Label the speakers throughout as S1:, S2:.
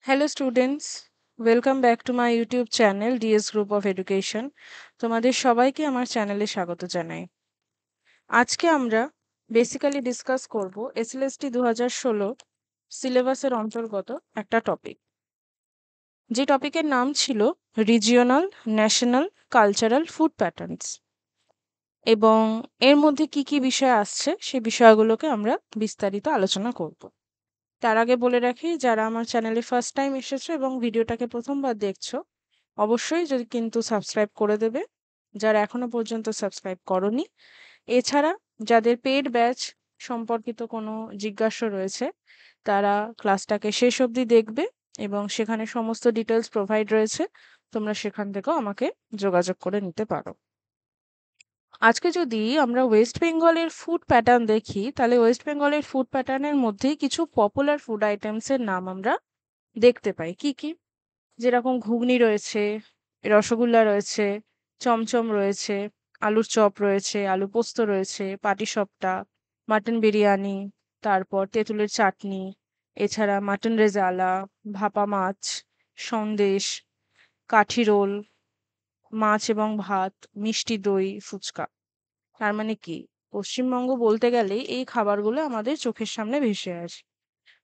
S1: Hello students, welcome back to my YouTube channel DS Group of Education. তোমাদের সবাইকে আমার চ্যানেলে স্বাগত জানাই। আজকে আমরা বেসিক্যালি ডিসকাস করব এসএলএসটি 2016 সিলেবাসের অন্তর্গত একটা টপিক, যে টপিকের নাম ছিল regional, national, cultural food patterns, এবং এর মধ্যে কি কি বিষয় আসছে সেই বিষয়গুলোকে আমরা বিস্তারিত আলোচনা করব। তার আগে বলে রাখি, যারা আমার চ্যানেলে ফার্স্ট টাইম এসেছো এবং ভিডিওটাকে প্রথমবার দেখছো, অবশ্যই যদি কিন্তু সাবস্ক্রাইব করে দেবে যারা এখনো পর্যন্ত সাবস্ক্রাইব করনি। এছাড়া যাদের পেড ব্যাচ সম্পর্কিত কোনো জিজ্ঞাসা রয়েছে, তারা ক্লাসটাকে শেষ অবধি দেখবে এবং সেখানে সমস্ত ডিটেলস প্রোভাইড রয়েছে, তোমরা সেখান থেকেও আমাকে যোগাযোগ করে নিতে পারো। আজকে যদি আমরা ওয়েস্ট বেঙ্গলের ফুড প্যাটার্ন দেখি, তাহলে ওয়েস্ট বেঙ্গলের ফুড প্যাটার্নের মধ্যেই কিছু পপুলার ফুড আইটেমসের নাম আমরা দেখতে পাই। কি কি? যেরকম ঘুগনি রয়েছে, রসগোল্লা রয়েছে, চমচম রয়েছে, আলুর চপ রয়েছে, আলু পোস্ত রয়েছে, পাটিসাপটা, মাটন বিরিয়ানি, তারপর তেঁতুলের চাটনি, এছাড়া মাটন রেজালা, ভাপা মাছ, সন্দেশ, কাঠি রোল, মাছ এবং ভাত, মিষ্টি দই, ফুচকা। তার মানে কি, পশ্চিমবঙ্গ বলতে গেলেই এই খাবারগুলো আমাদের চোখের সামনে ভেসে আসে।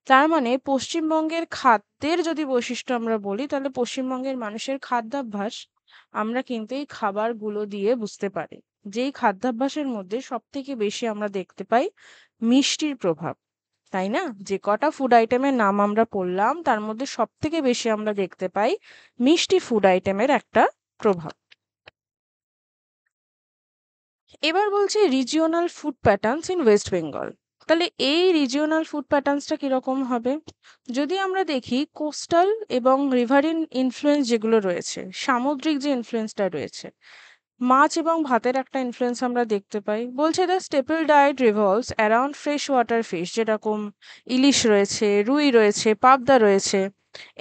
S1: তার মানে পশ্চিমবঙ্গের খাদ্যের যদি বৈশিষ্ট্য আমরা বলি, তাহলে পশ্চিমবঙ্গের মানুষের খাদ্যাভ্যাস আমরা কিন্তু এই খাবারগুলো দিয়ে বুঝতে পারি। যেই খাদ্যাভ্যাসের মধ্যে সব থেকে বেশি আমরা দেখতে পাই মিষ্টির প্রভাব, তাই না? যে কটা ফুড আইটেমের নাম আমরা পড়লাম, তার মধ্যে সব থেকে বেশি আমরা দেখতে পাই মিষ্টি ফুড আইটেমের একটা প্রভাব। এবার বলছে regional food patterns in West Bengal. তাহলে এই রিজিওনাল ফুড প্যাটার্নসটা কিরকম হবে? যদি আমরা দেখি কোস্টাল এবং রিভারিন ইনফ্লুয়েন্স যেগুলো রয়েছে, সামুদ্রিক যে ইনফ্লুয়েন্সটা রয়েছে, মাছ এবং ভাতের একটা ইনফ্লুয়েন্স আমরা দেখতে পাই। বলছে the staple diet revolves around fresh water fish, যেরকম ইলিশ রয়েছে, রুই রয়েছে, পাবদা রয়েছে,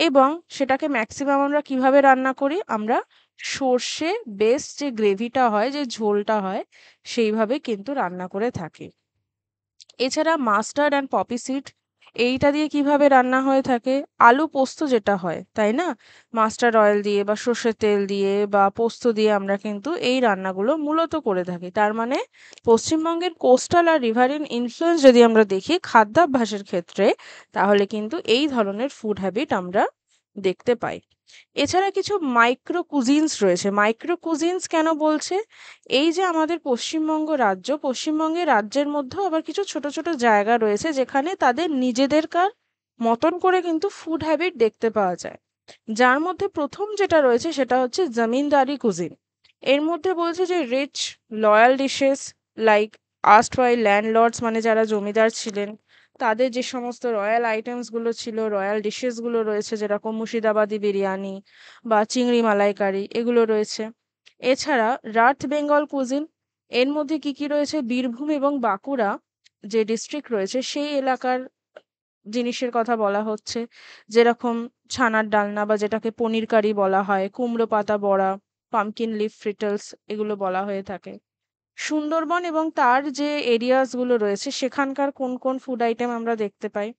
S1: এবং সেটাকে ম্যাক্সিমাম আমরা কিভাবে রান্না করি? আমরা সর্ষে বেস যে গ্রেভিটা হয়, যে ঝোলটা হয়, সেইভাবে কিন্তু রান্না করে থাকি। এছাড়া মাস্টার্ড অ্যান্ড পপি সিড, এইটা দিয়ে কিভাবে রান্না হয়ে থাকে? আলু পোস্ত যেটা হয়, তাই না? মাস্টার্ড অয়েল দিয়ে বা সর্ষের তেল দিয়ে বা পোস্ত দিয়ে আমরা কিন্তু এই রান্নাগুলো মূলত করে থাকি। তার মানে পশ্চিমবঙ্গের কোস্টাল আর রিভারিন ইনফ্লুয়েন্স যদি আমরা দেখি খাদ্যাভ্যাসের ক্ষেত্রে, তাহলে কিন্তু এই ধরনের ফুড হ্যাবিট আমরা দেখতে পাই। এছাড়া কিছু মাইক্রো কুজিনস রয়েছে। মাইক্রো কুজিনস কেন বলছে? এই যে আমাদের পশ্চিমবঙ্গ রাজ্য, পশ্চিমবঙ্গের রাজ্যের মধ্যেও আবার কিছু ছোট ছোট জায়গা রয়েছে যেখানে তাদের নিজেদেরকার মতন করে কিন্তু ফুড হ্যাবিট দেখতে পাওয়া যায়। যার মধ্যে প্রথম যেটা রয়েছে সেটা হচ্ছে জমিনদারি কুজিন। এর মধ্যে বলছে যে rich royal dishes like erstwhile landlords, মানে যারা জমিদার ছিলেন, তাদের যে সমস্ত রয়্যাল আইটেমস গুলো ছিল, রয়্যাল ডিশেস গুলো রয়েছে, যেরকম মুর্শিদাবাদি বিরিয়ানি বা চিংড়ি মালাইকারি, এগুলো রয়েছে। এছাড়া রাত বেঙ্গল কুজিন, এর মধ্যে কি কি রয়েছে? বীরভূম এবং বাঁকুড়া যে ডিস্ট্রিক্ট রয়েছে সেই এলাকার জিনিসের কথা বলা হচ্ছে, যেরকম ছানার ডালনা বা যেটাকে পনির কারি বলা হয়, কুমড়ো পাতা বড়া, পামকিন লিফ ফ্রিটলস, এগুলো বলা হয়ে থাকে। সুন্দরবন এবং তার যে এরিয়াস গুলো রয়েছে সেখানকার কোন কোন ফুড আইটেম আমরা দেখতে পাই?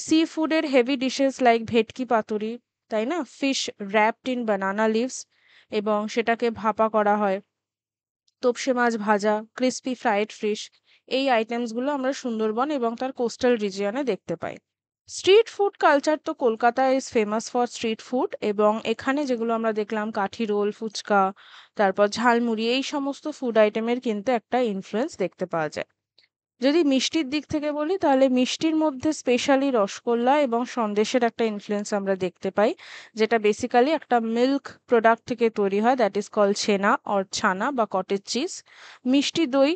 S1: সি ফুডের heavy dishes like bhetki paturi, তাই না? Fish wrapped in banana leaves, এবং সেটাকে ভাপা করা হয়। তোপসে মাছ ভাজা, ক্রিস্পি ফ্রাইড ফিশ, এই আইটেমসগুলো আমরা সুন্দরবন এবং তার কোস্টাল রিজিয়নে দেখতে পাই। স্ট্রিট ফুড কালচার তো Kolkata is famous for street food, এবং এখানে যেগুলো আমরা দেখলাম কাঠি রোল, ফুচকা, তারপর ঝালমুড়ি, এই সমস্ত ফুড আইটেমের কিন্তু একটা ইনফ্লুয়েন্স দেখতে পাওয়া যায়। যদি মিষ্টির দিক থেকে বলি, তাহলে মিষ্টির মধ্যে স্পেশালি রসগোল্লা এবং সন্দেশের একটা ইনফ্লুয়েন্স আমরা দেখতে পাই, যেটা বেসিক্যালি একটা মিল্ক প্রোডাক্ট থেকে তৈরি হয়, that is called chhena or chhana বা cottage cheese. Mishti doi,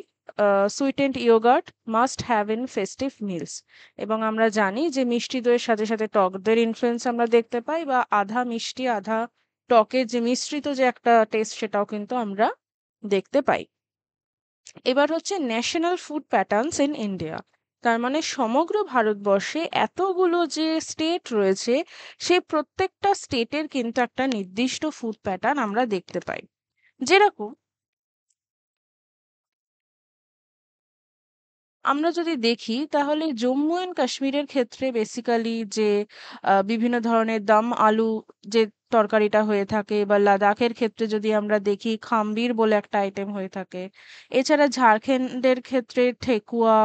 S1: sweetened yogurt must have in festive meals, এবং আমরা জানি যে মিষ্টি দইয়ের সাথে সাথে টক দইয়ের ইনফ্লুয়েন্স আমরা দেখতে পাই, বা আধা মিষ্টি আধা টকের যে মিশ্রিত যে একটা টেস্ট, সেটাও কিন্তু আমরা দেখতে পাই। এবার হচ্ছে national food patterns in India. তার মানে সমগ্র ভারতবর্ষে এতগুলো যে স্টেট রয়েছে, সেই প্রত্যেকটা স্টেটের কিন্তু একটা নির্দিষ্ট ফুড প্যাটার্ন আমরা দেখতে পাই। যেরকম আমরা যদি দেখি তাহলে জম্মু অ্যান্ড কাশ্মীরের ক্ষেত্রে বেসিক্যালি যে বিভিন্ন ধরনের দম আলু যে তরকারিটা হয়ে থাকে, বা লাদাখের ক্ষেত্রে যদি আমরা দেখি খাম্বির বলে একটা আইটেম হয়ে থাকে। এছাড়া ঝাড়খণ্ডের ক্ষেত্রে ঠেকুয়া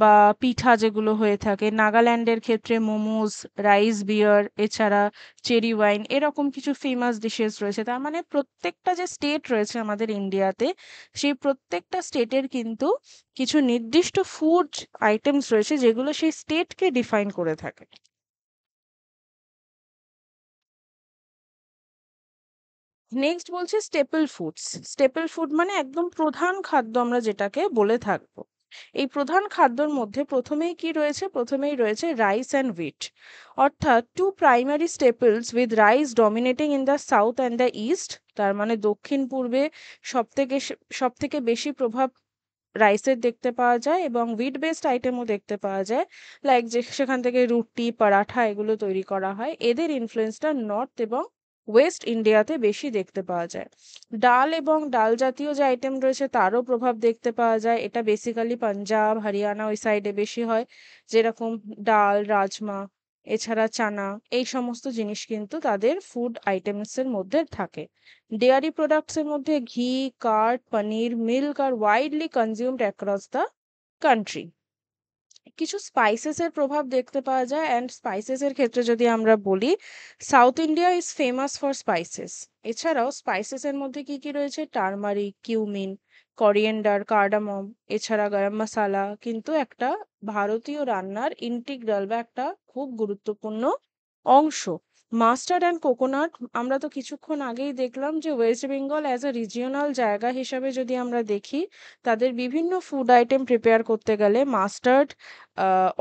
S1: বা পিঠা যেগুলো হয়ে থাকে, নাগাল্যান্ডের ক্ষেত্রে মোমোস, রাইস বিয়ার, এছাড়া চেরি ওয়াইন, এরকম কিছু ফেমাস ডিশেস রয়েছে। তার মানে প্রত্যেকটা যে স্টেট রয়েছে আমাদের ইন্ডিয়াতে, সেই প্রত্যেকটা স্টেটের কিন্তু কিছু নির্দিষ্ট ফুড আইটেমস রয়েছে যেগুলো সেই স্টেটকে ডিফাইন করে থাকে। নেক্সট বলছে স্টেপল ফুডস। স্টেপল ফুড মানে একদম প্রধান খাদ্য আমরা যেটাকে বলে থাকবো। এই প্রধান খাদ্যর মধ্যে প্রথমেই কি রয়েছে? প্রথমেই রয়েছে রাইস অ্যান্ড হুইট, অর্থাৎ two primary staples with rice dominating in the south and the east. তার মানে দক্ষিণ পূর্বে সব থেকে বেশি প্রভাব রাইসের দেখতে পাওয়া যায়, এবং হুইট বেসড আইটেমও দেখতে পাওয়া যায়, লাইক যে সেখান থেকে রুটি, পরাঠা এগুলো তৈরি করা হয়। এদের ইনফ্লুয়েন্সটা নর্থ এবং ওয়েস্ট ইন্ডিয়াতে বেশি দেখতে পাওয়া যায়। ডাল এবং ডাল জাতীয় যে আইটেম রয়েছে তারও প্রভাব দেখতে পাওয়া যায়। এটা বেসিক্যালি পাঞ্জাব, হরিয়ানা ওই সাইডে বেশি হয়, যেরকম ডাল, রাজমা, এছাড়া চানা, এই সমস্ত জিনিস কিন্তু তাদের ফুড আইটেমস এর মধ্যে থাকে। ডেয়ারি প্রোডাক্টস এর মধ্যে ghee, curd, paneer, milk are widely consumed across the country. কিছু স্পাইসেস এর প্রভাব দেখতে পাওয়া যায়, অ্যান্ড স্পাইসেস এর ক্ষেত্রে যদি আমরা বলি, south India is famous for spices. এছাড়াও স্পাইসেস এর মধ্যে কি কি রয়েছে? টারমারিক, কিউমিন, করিয়েন্ডার, কার্ডামম, এছাড়া গরম মশালা কিন্তু একটা ভারতীয় রান্নার ইন্টিগ্রাল বা একটা খুব গুরুত্বপূর্ণ অংশ। মাস্টার্ড অ্যান্ড কোকোনাট, আমরা তো কিছুক্ষণ আগেই দেখলাম যে West Bengal as a regional জায়গা হিসাবে যদি আমরা দেখি, তাদের বিভিন্ন ফুড আইটেম প্রিপেয়ার করতে গেলে মাস্টার্ড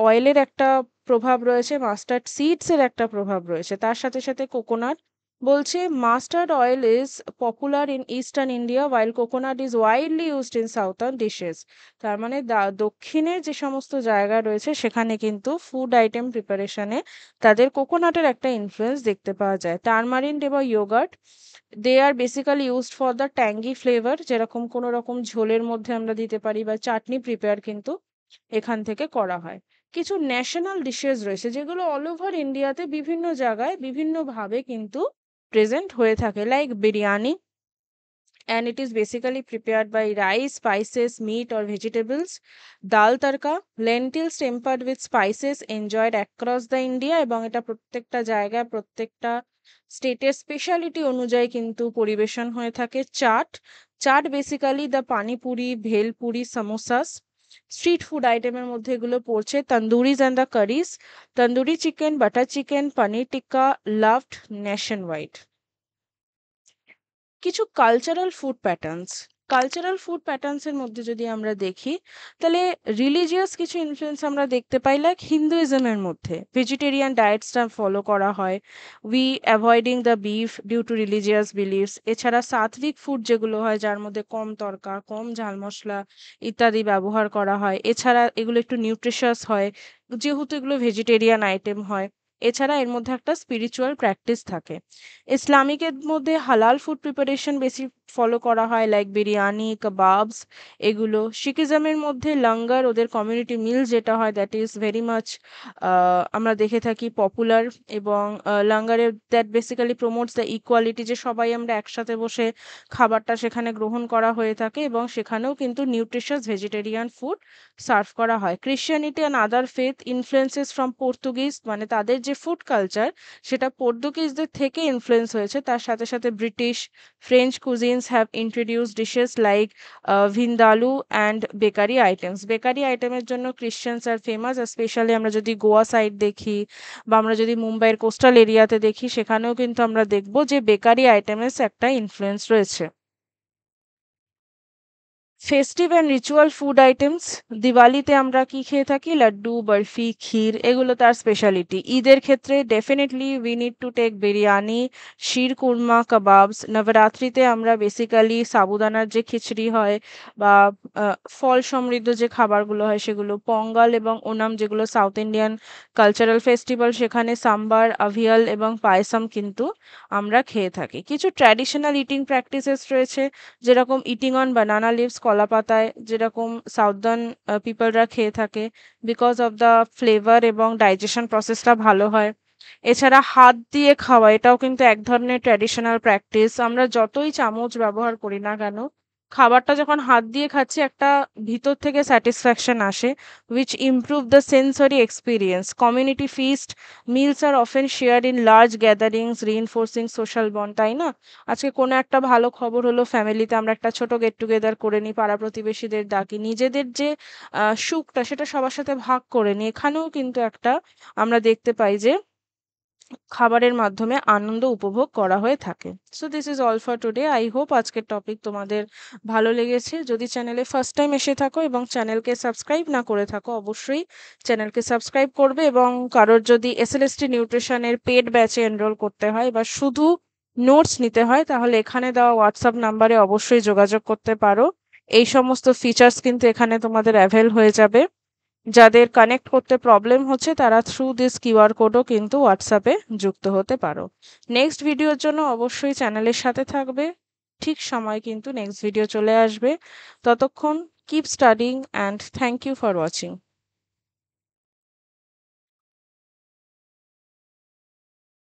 S1: অয়েলের একটা প্রভাব রয়েছে, মাস্টার্ড সিডস এর একটা প্রভাব রয়েছে, তার সাথে সাথে কোকোনাট। বলছে mustard oil is popular in eastern India while coconut is widely used in southern dishes. তার মানে দক্ষিণের যে সমস্ত জায়গা রয়েছে সেখানে কিন্তু ফুড আইটেম প্রিপারেশনে তাদের কোকোনাটের একটা ইনফ্লুয়েন্স দেখতে পাওয়া যায়। টারমারিন বা yogurt, they are basically used for the tangy flavour, যেরকম কোনো রকম ঝোলের মধ্যে আমরা দিতে পারি, বা চাটনি প্রিপেয়ার কিন্তু এখান থেকে করা হয়। কিছু ন্যাশনাল ডিশেস রয়েছে যেগুলো অল ওভার ইন্ডিয়াতে বিভিন্ন জায়গায় বিভিন্নভাবে কিন্তু প্রেজেন্ট হয়ে থাকে, like biryani, and it is basically prepared by rice, spices, meat, or vegetables. Dal tarka, lentils tempered with spices enjoyed across the India, এবং এটা প্রত্যেকটা জায়গায় প্রত্যেকটা স্টেটের স্পেশালিটি অনুযায়ী কিন্তু পরিবেশন হয়ে থাকে। Chaat, chaat basically the panipuri, bhelpuri, samosas. Street food আইটেমের মধ্যে এগুলো পড়ছে tandooris and the curries, tandoori chicken, butter chicken, paneer tikka, loved nationwide. কিছু cultural food patterns. Cultural food patterns এর মধ্যে যদি আমরা দেখি, তাহলে রিলিজিয়াস কিছু ইনফ্লুয়েন্স আমরা দেখতে পাই, লাইক হিন্দুইজমের মধ্যে ভেজিটেরিয়ান ডায়েটসটা ফলো করা হয়, we avoiding the beef due to religious beliefs. এছাড়া সাত্বিক ফুড যেগুলো হয়, যার মধ্যে কম তড়কা, কম ঝাল মশলা ইত্যাদি ব্যবহার করা হয়। এছাড়া এগুলো একটু নিউট্রিশাস হয় যেহেতু এগুলো ভেজিটেরিয়ান আইটেম হয়। এছাড়া এর মধ্যে একটা স্পিরিচুয়াল প্র্যাকটিস থাকে। ইসলামিকের মধ্যে হালাল ফুড প্রিপারেশন বেশি ফলো করা হয়, লাইক বিরিয়ানি, কাবাবস, এগুলো। শিখিজমের মধ্যে লঙ্গার, ওদের কমিউনিটি মিল যেটা হয়, দ্যাট ইজ ভেরি মাচ আমরা দেখে থাকি পপুলার, এবং লঙ্গারের that basically promotes the equality, যে সবাই আমরা একসাথে বসে খাবারটা সেখানে গ্রহণ করা হয়ে থাকে, এবং সেখানেও কিন্তু নিউট্রিশাস ভেজিটেরিয়ান ফুড সার্ভ করা হয়। Christianity and other faith influences from Portuguese, মানে তাদের যে ফুড কালচার সেটা পর্তুগিজদের থেকে ইনফ্লুয়েন্স হয়েছে। তার সাথে সাথে British, French cuisines have introduced dishes like vindaloo and bakery items. Bakery আইটেমের জন্য ক্রিশ্চিয়ানস আর ফেমাস, স্পেশালি আমরা যদি গোয়া সাইড দেখি, বা আমরা যদি মুম্বাইয়ের কোস্টাল এরিয়াতে দেখি, সেখানেও কিন্তু আমরা দেখব যে বেকারি আইটেমের একটা ইনফ্লুয়েন্স রয়েছে। Festive and ritual food items. দিওয়ালিতে আমরা কি খেয়ে থাকি? লাড্ডু, বরফি, ক্ষীর, এগুলো তার স্পেশালিটি। ঈদের ক্ষেত্রে definitely we need to take biryani, sheer khurma, kebabs. নবরাত্রিতে আমরা বেসিক্যালি সাবুদানার যে খিচড়ি হয়, বা ফল সমৃদ্ধ যে খাবারগুলো হয় সেগুলো। পঙ্গাল এবং ওনাম যেগুলো সাউথ ইন্ডিয়ান কালচারাল ফেস্টিভ্যাল, সেখানে সাম্বার, আভিয়াল এবং পায়সাম কিন্তু আমরা খেয়ে থাকি। কিছু ট্র্যাডিশনাল ইটিং প্র্যাকটিসেস রয়েছে, যেরকম ইটিং অন বানানা লিভস, কলা পাতায় যেরকম সাউদার্ন পিপলরা খেয়ে থাকে, বিকজ অফ দ্য ফ্লেভার এবং ডাইজেশন প্রসেসটা ভালো হয়। এছাড়া হাত দিয়ে খাওয়া, এটাও কিন্তু এক ধরনের ট্র্যাডিশনাল প্র্যাকটিস। আমরা যতই চামচ ব্যবহার করি না কেন, খাবারটা যখন হাত দিয়ে খাচ্ছি একটা ভিতর থেকে স্যাটিসফ্যাকশন আসে, which improve the sensory experience. Community feast meals are often shared in large gatherings, reinforcing social bond, তাই না? আজকে কোনো একটা ভালো খবর হলো, ফ্যামিলিতে আমরা একটা ছোট গেট টুগেদার করে নিই, পাড়া প্রতিবেশীদের ডাকি, নিজেদের যে সুখটা সেটা সবার সাথে ভাগ করে নিই। এখানেও কিন্তু একটা আমরা দেখতে পাই যে খাবারের মাধ্যমে আনন্দ উপভোগ করা হয়ে থাকে। So this is all for today. I hope আজকের টপিক তোমাদের ভালো লেগেছে। যদি চ্যানেলে ফার্স্ট টাইম এসে থাকো এবং চ্যানেলকে সাবস্ক্রাইব না করে থাকো, অবশ্যই চ্যানেলকে সাবস্ক্রাইব করবে। এবং কারোর যদি এসএলএসটি নিউট্রিশনের পেড ব্যাচে এনরোল করতে হয় বা শুধু নোটস নিতে হয়, তাহলে এখানে দেওয়া হোয়াটসঅ্যাপ নাম্বারে অবশ্যই যোগাযোগ করতে পারো। এই সমস্ত ফিচার্স কিন্তু এখানে তোমাদের অ্যাভেল হয়ে যাবে। যাদের কানেক্ট করতে প্রবলেম হচ্ছে তারা থ্রু দিস কিউআর কোডও কিন্তু হোয়াটসঅ্যাপে যুক্ত হতে পারো। নেক্সট ভিডিওর জন্য অবশ্যই চ্যানেলের সাথে থাকবে। ঠিক সময় কিন্তু নেক্সট ভিডিও চলে আসবে। ততক্ষণ keep studying and thank you for watching.